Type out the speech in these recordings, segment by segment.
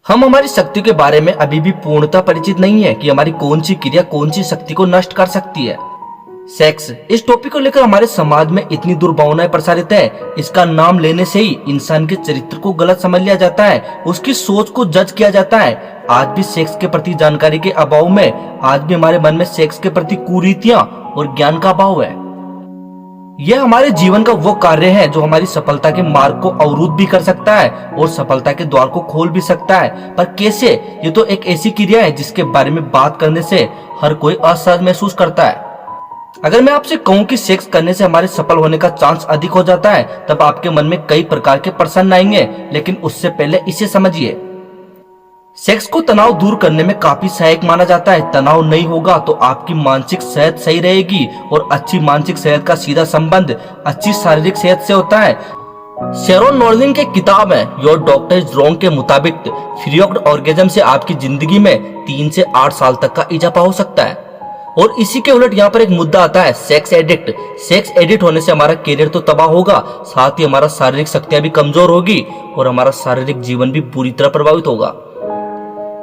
हम हमारी शक्ति के बारे में अभी भी पूर्णतः परिचित नहीं है कि हमारी कौन सी क्रिया कौन सी शक्ति को नष्ट कर सकती है। सेक्स, इस टॉपिक को लेकर हमारे समाज में इतनी दुर्भावनाएं प्रसारित है। इसका नाम लेने से ही इंसान के चरित्र को गलत समझ लिया जाता है, उसकी सोच को जज किया जाता है। आज भी सेक्स के प्रति जानकारी के अभाव में आज भी हमारे मन में सेक्स के प्रति कुरीतियां और ज्ञान का अभाव है। यह हमारे जीवन का वो कार्य है जो हमारी सफलता के मार्ग को अवरुद्ध भी कर सकता है और सफलता के द्वार को खोल भी सकता है। पर कैसे? ये तो एक ऐसी क्रिया है जिसके बारे में बात करने से हर कोई असहज महसूस करता है। अगर मैं आपसे कहूं कि सेक्स करने से हमारे सफल होने का चांस अधिक हो जाता है, तब आपके मन में कई प्रकार के प्रश्न आएंगे, लेकिन उससे पहले इसे समझिए। सेक्स को तनाव दूर करने में काफी सहायक माना जाता है। तनाव नहीं होगा तो आपकी मानसिक सेहत सही रहेगी और अच्छी मानसिक सेहत का सीधा संबंध अच्छी शारीरिक सेहत से होता है। शेरोन नॉर्लिन की किताब है योर डॉक्टर इज रॉन्ग के मुताबिक फ्री ऑर्गेजम से आपकी जिंदगी में 3 से 8 साल तक का इजाफा हो सकता है। और इसी के उलट यहाँ पर एक मुद्दा आता है, सेक्स एडिक्ट। सेक्स एडिक्ट होने से हमारा करियर तो तबाह होगा, साथ ही हमारा शारीरिक शक्तियां भी कमजोर होगी और हमारा शारीरिक जीवन भी बुरी तरह प्रभावित होगा।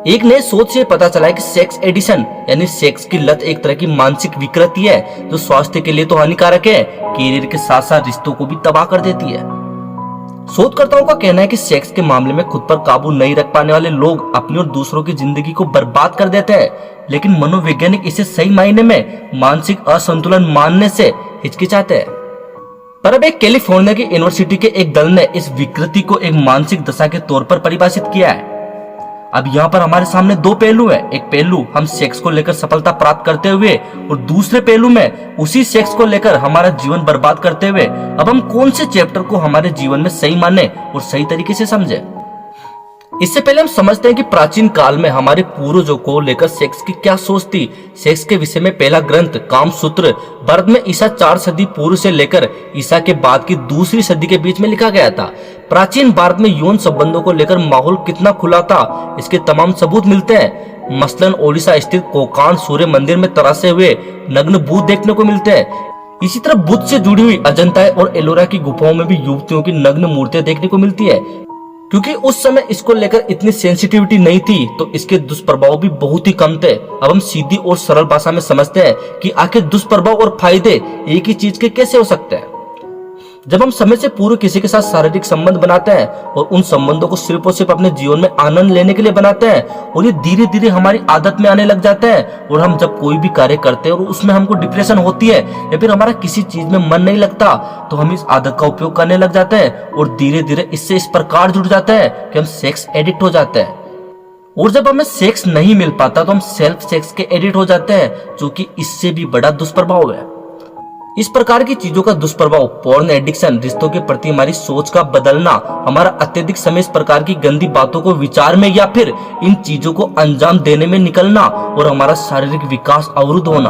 एक नए शोध से पता चला है कि सेक्स एडिशन यानी सेक्स की लत एक तरह की मानसिक विकृति है जो स्वास्थ्य के लिए तो हानिकारक है, करियर के साथ साथ रिश्तों को भी तबाह कर देती है। शोधकर्ताओं का कहना है कि सेक्स के मामले में खुद पर काबू नहीं रख पाने वाले लोग अपनी और दूसरों की जिंदगी को बर्बाद कर देते हैं, लेकिन मनोवैज्ञानिक इसे सही मायने में मानसिक असंतुलन मानने से हिचकिचाते हैं। पर अब एक कैलिफोर्निया की यूनिवर्सिटी के एक दल ने इस विकृति को एक मानसिक दशा के तौर पर परिभाषित किया है। अब यहाँ पर हमारे सामने दो पहलू हैं। एक पहलू हम सेक्स को लेकर सफलता प्राप्त करते हुए और दूसरे पहलू में उसी सेक्स को लेकर हमारा जीवन बर्बाद करते हुए। अब हम कौन से चैप्टर को हमारे जीवन में सही माने और सही तरीके से समझे? इससे पहले हम समझते हैं कि प्राचीन काल में हमारे पूर्वजों को लेकर सेक्स की क्या सोच थी। सेक्स के विषय में पहला ग्रंथ कामसूत्र भारत में ईसा 4 सदी पूर्व से लेकर ईसा के बाद की दूसरी सदी के बीच में लिखा गया था। प्राचीन भारत में यौन संबंधों को लेकर माहौल कितना खुला था, इसके तमाम सबूत मिलते हैं। मसलन ओडिशा स्थित कोकान सूर्य मंदिर में तरासे हुए नग्न भूत देखने को मिलते हैं। इसी तरह बुद्ध से जुड़ी हुई अजंता और एलोरा की गुफाओं में भी युवतियों की नग्न मूर्तियां देखने को मिलती है। क्योंकि उस समय इसको लेकर इतनी सेंसिटिविटी नहीं थी, तो इसके दुष्प्रभाव भी बहुत ही कम थे। अब हम सीधी और सरल भाषा में समझते हैं कि आखिर दुष्प्रभाव और फायदे एक ही चीज के कैसे हो सकते हैं। जब हम समय से पूर्व किसी के साथ शारीरिक संबंध बनाते हैं और उन संबंधों को सिर्फ और सिर्फ अपने जीवन में आनंद लेने के लिए बनाते हैं और ये धीरे धीरे हमारी आदत में आने लग जाते हैं, और हम जब कोई भी कार्य करते हैं और उसमें हमको डिप्रेशन होती है या फिर हमारा किसी चीज में मन नहीं लगता, तो हम इस आदत का उपयोग करने लग जाते हैं और धीरे धीरे इससे इस प्रकार जुड़ जाते हैं कि हम सेक्स एडिक्ट हो जाते हैं। और जब हमें सेक्स नहीं मिल पाता तो हम सेल्फ सेक्स के एडिक्ट हो जाते हैं, जो कि इससे भी बड़ा दुष्प्रभाव है। इस प्रकार की चीजों का दुष्प्रभाव पोर्न एडिक्शन, रिश्तों के प्रति हमारी सोच का बदलना, हमारा अत्यधिक समय इस प्रकार की गंदी बातों को विचार में या फिर इन चीजों को अंजाम देने में निकलना और हमारा शारीरिक विकास अवरुद्ध होना।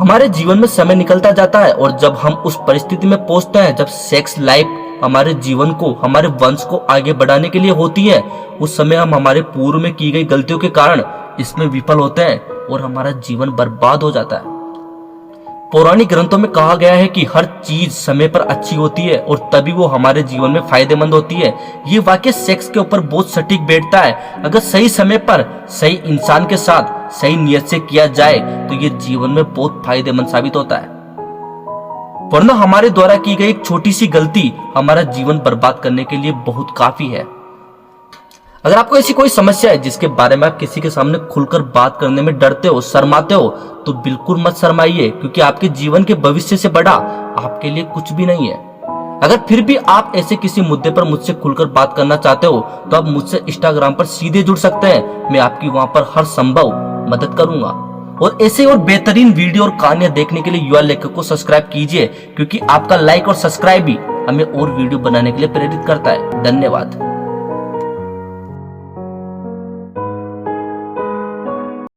हमारे जीवन में समय निकलता जाता है और जब हम उस परिस्थिति में पहुंचते हैं जब सेक्स लाइफ हमारे जीवन को, हमारे वंश को आगे बढ़ाने के लिए होती है, उस समय हम हमारे पूर्व में की गई गलतियों के कारण इसमें विफल होते हैं और हमारा जीवन बर्बाद हो जाता है। पौराणिक ग्रंथों में कहा गया है कि हर चीज समय पर अच्छी होती है और तभी वो हमारे जीवन में फायदेमंद होती है। ये वाक्य सेक्स के ऊपर बहुत सटीक बैठता है। अगर सही समय पर सही इंसान के साथ सही नियत से किया जाए तो ये जीवन में बहुत फायदेमंद साबित होता है, वरना हमारे द्वारा की गई एक छोटी सी गलती हमारा जीवन बर्बाद करने के लिए बहुत काफी है। अगर आपको ऐसी कोई समस्या है जिसके बारे में आप किसी के सामने खुलकर बात करने में डरते हो, शर्माते हो, तो बिल्कुल मत शर्माइए, क्योंकि आपके जीवन के भविष्य से बड़ा आपके लिए कुछ भी नहीं है। अगर फिर भी आप ऐसे किसी मुद्दे पर मुझसे खुलकर बात करना चाहते हो तो आप मुझसे इंस्टाग्राम पर सीधे जुड़ सकते हैं। मैं आपकी वहां पर हर संभव मदद करूंगा। और ऐसे और बेहतरीन वीडियो और कहानियां देखने के लिए युवा लेखक को सब्सक्राइब कीजिए, क्योंकि आपका लाइक और सब्सक्राइब भी हमें और वीडियो बनाने के लिए प्रेरित करता है। धन्यवाद।